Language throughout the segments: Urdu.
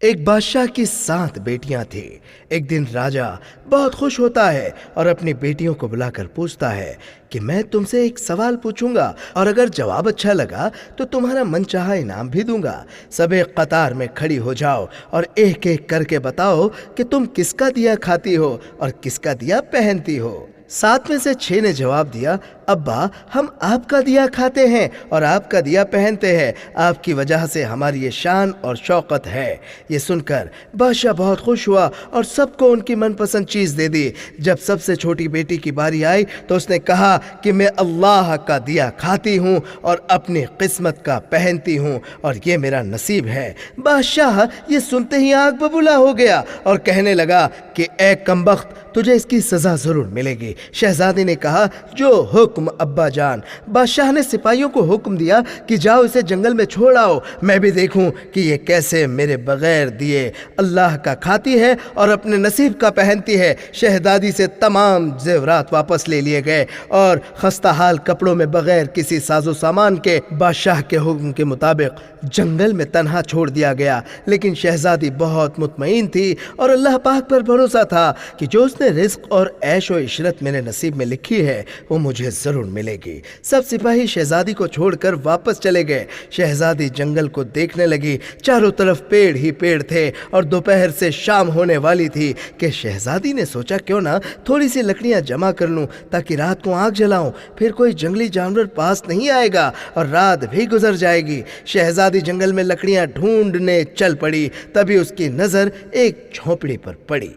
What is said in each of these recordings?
ایک بادشاہ کی 7 بیٹیاں تھیں۔ ایک دن راجا بہت خوش ہوتا ہے اور اپنی بیٹیوں کو بلا کر پوچھتا ہے کہ میں تم سے ایک سوال پوچھوں گا اور اگر جواب اچھا لگا تو تمہارا من چاہا انعام بھی دوں گا۔ سب ایک قطار میں کھڑی ہو جاؤ اور ایک ایک کر کے بتاؤ کہ تم کس کا دیا کھاتی ہو اور کس کا دیا پہنتی ہو۔ 7 میں سے 6 نے جواب دیا، ابا ہم آپ کا دیا کھاتے ہیں اور آپ کا دیا پہنتے ہیں، آپ کی وجہ سے ہماری یہ شان اور شوقت ہے۔ یہ سن کر بادشاہ بہت خوش ہوا اور سب کو ان کی من پسند چیز دے دی۔ جب سب سے چھوٹی بیٹی کی باری آئی تو اس نے کہا کہ میں اللہ کا دیا کھاتی ہوں اور اپنی قسمت کا پہنتی ہوں اور یہ میرا نصیب ہے۔ بادشاہ یہ سنتے ہی آگ ببولا ہو گیا اور کہنے لگا کہ اے کمبخت، تجھے اس کی سزا ضرور ملے گی۔ شہزادی نے کہا، جو حکم ابا جان۔ بادشاہ نے سپاہیوں کو حکم دیا کہ جاؤ اسے جنگل میں چھوڑ آؤ، میں بھی دیکھوں کہ یہ کیسے میرے بغیر دیے اللہ کا کھاتی ہے اور اپنے نصیب کا پہنتی ہے۔ شہزادی سے تمام زیورات واپس لے لیے گئے اور خستہ حال کپڑوں میں بغیر کسی ساز و سامان کے بادشاہ کے حکم کے مطابق جنگل میں تنہا چھوڑ دیا گیا۔ لیکن شہزادی بہت مطمئن تھی اور اللہ پاک پر بھروسہ تھا کہ جو اس نے رزق اور عیش و عشرت میرے نصیب میں لکھی ہے وہ مجھے ضرور ملے گی۔ سب سپاہی شہزادی کو چھوڑ کر واپس چلے گئے۔ شہزادی جنگل کو دیکھنے لگی، چاروں طرف پیڑ ہی پیڑ تھے اور دوپہر سے شام ہونے والی تھی کہ شہزادی نے سوچا کیوں نہ تھوڑی سی لکڑیاں جمع کر لوں تاکہ رات کو آگ جلاؤں، پھر کوئی جنگلی جانور پاس نہیں آئے گا اور رات بھی گزر جائے گی۔ شہزادی جنگل میں لکڑیاں ڈھونڈنے چل پڑی، تبھی اس کی نظر ایک جھونپڑی پر پڑی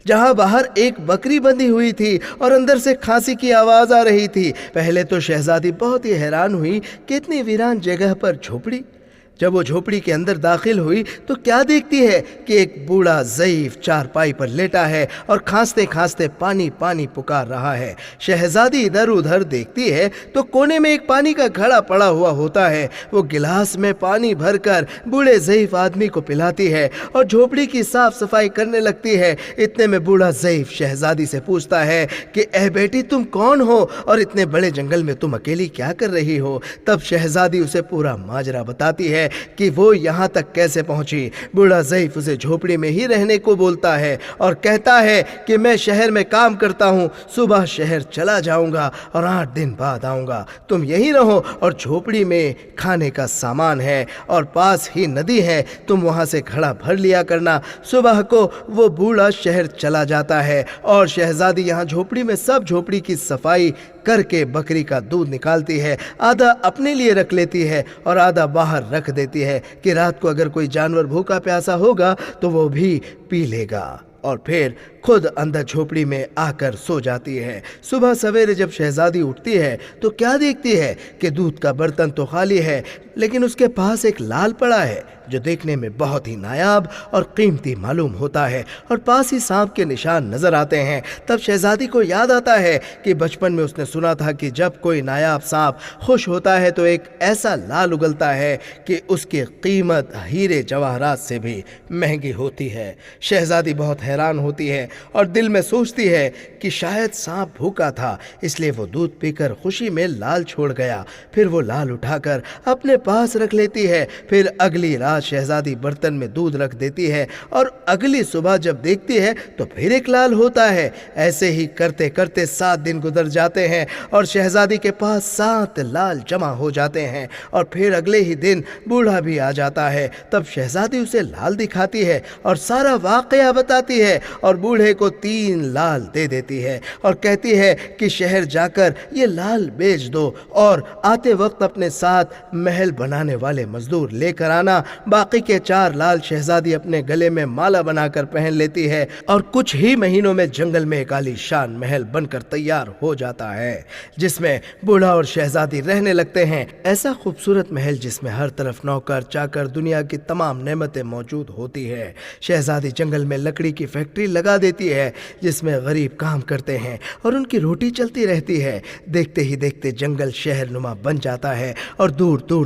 جہاں باہر ایک بکری بندھی ہوئی تھی اور اندر سے کھانسی کی آواز آ رہی تھی۔ پہلے تو شہزادی بہت ہی حیران ہوئی کہ اتنی ویران جگہ پر جھونپڑی۔ جب وہ جھونپڑی کے اندر داخل ہوئی تو کیا دیکھتی ہے کہ ایک بوڑھا ضعیف چارپائی پر لیٹا ہے اور کھانستے کھانستے پانی پانی پکار رہا ہے۔ شہزادی ادھر ادھر دیکھتی ہے تو کونے میں ایک پانی کا گھڑا پڑا ہوا ہوتا ہے۔ وہ گلاس میں پانی بھر کر بوڑھے ضعیف آدمی کو پلاتی ہے اور جھونپڑی کی صاف صفائی کرنے لگتی ہے۔ اتنے میں بوڑھا ضعیف شہزادی سے پوچھتا ہے کہ اے بیٹی تم کون ہو اور اتنے بڑے جنگل میں تم اکیلی کیا کر رہی ہو؟ تب شہزادی اسے پورا ماجرا بتاتی ہے کہ وہ یہاں تک کیسے پہنچی۔ بوڑھا ضعیف اسے جھونپڑی میں ہی رہنے کو بولتا ہے اور کہتا ہے کہ میں شہر میں کام کرتا ہوں، صبح شہر چلا جاؤں گا اور 8 دن بعد آؤں گا، تم یہی رہو اور جھونپڑی میں کھانے کا سامان ہے اور پاس ہی ندی ہے، تم وہاں سے گھڑا بھر لیا کرنا۔ صبح کو وہ بوڑھا شہر چلا جاتا ہے اور شہزادی یہاں جھونپڑی میں سب جھونپڑی کی صفائی کر کے بکری کا دودھ نکالتی ہے، آدھا اپنے لیے رکھ لیتی ہے اور آدھا باہر رکھ دیتی ہے کہ رات کو اگر کوئی جانور بھوکا پیاسا ہوگا تو وہ بھی پی لے گا، اور پھر خود اندر جھونپڑی میں آ کر سو جاتی ہے۔ صبح سویرے جب شہزادی اٹھتی ہے تو کیا دیکھتی ہے کہ دودھ کا برتن تو خالی ہے لیکن اس کے پاس ایک لال پڑا ہے جو دیکھنے میں بہت ہی نایاب اور قیمتی معلوم ہوتا ہے اور پاس ہی سانپ کے نشان نظر آتے ہیں۔ تب شہزادی کو یاد آتا ہے کہ بچپن میں اس نے سنا تھا کہ جب کوئی نایاب سانپ خوش ہوتا ہے تو ایک ایسا لال اگلتا ہے کہ اس کی قیمت ہیرے جواہرات سے بھی مہنگی ہوتی ہے۔ شہزادی بہت حیران ہوتی ہے اور دل میں سوچتی ہے کہ شاید سانپ بھوکا تھا اس لیے وہ دودھ پی کر خوشی میں لال چھوڑ گیا۔ پھر وہ لال اٹھا کر اپنے پاس رکھ لیتی ہے۔ پھر اگلی رات شہزادی برتن میں دودھ رکھ دیتی ہے اور اگلی صبح جب دیکھتی ہے تو پھر ایک لال ہوتا ہے۔ ایسے ہی کرتے کرتے 7 دن گزر جاتے ہیں اور شہزادی کے پاس 7 لال جمع ہو جاتے ہیں اور پھر اگلے ہی دن بوڑھا بھی آ جاتا ہے۔ تب شہزادی اسے لال دکھاتی ہے اور سارا واقعہ بتاتی ہے اور بوڑھے کو 3 لال دے دیتی ہے اور کہتی ہے کہ شہر جا کر یہ لال بیچ دو اور آتے وقت اپنے ساتھ محل بنانے والے مزدور لے کر آنا۔ باقی کے 4 لال شہزادی اپنے گلے میں مالا بنا کر پہن لیتی ہے اور کچھ ہی مہینوں میں جنگل میں ایک عالی شان محل بن کر تیار ہو جاتا ہے جس میں بوڑھا اور شہزادی رہنے لگتے ہیں۔ ایسا خوبصورت محل جس میں ہر طرف نوکر چاکر دنیا کی تمام نعمتیں موجود ہوتی ہے۔ شہزادی جنگل میں لکڑی کی فیکٹری لگا دیتی ہے جس میں غریب کام کرتے ہیں اور ان کی روٹی چلتی رہتی ہے۔ دیکھتے ہی دیکھتے جنگل شہر نما بن جاتا ہے اور دور دور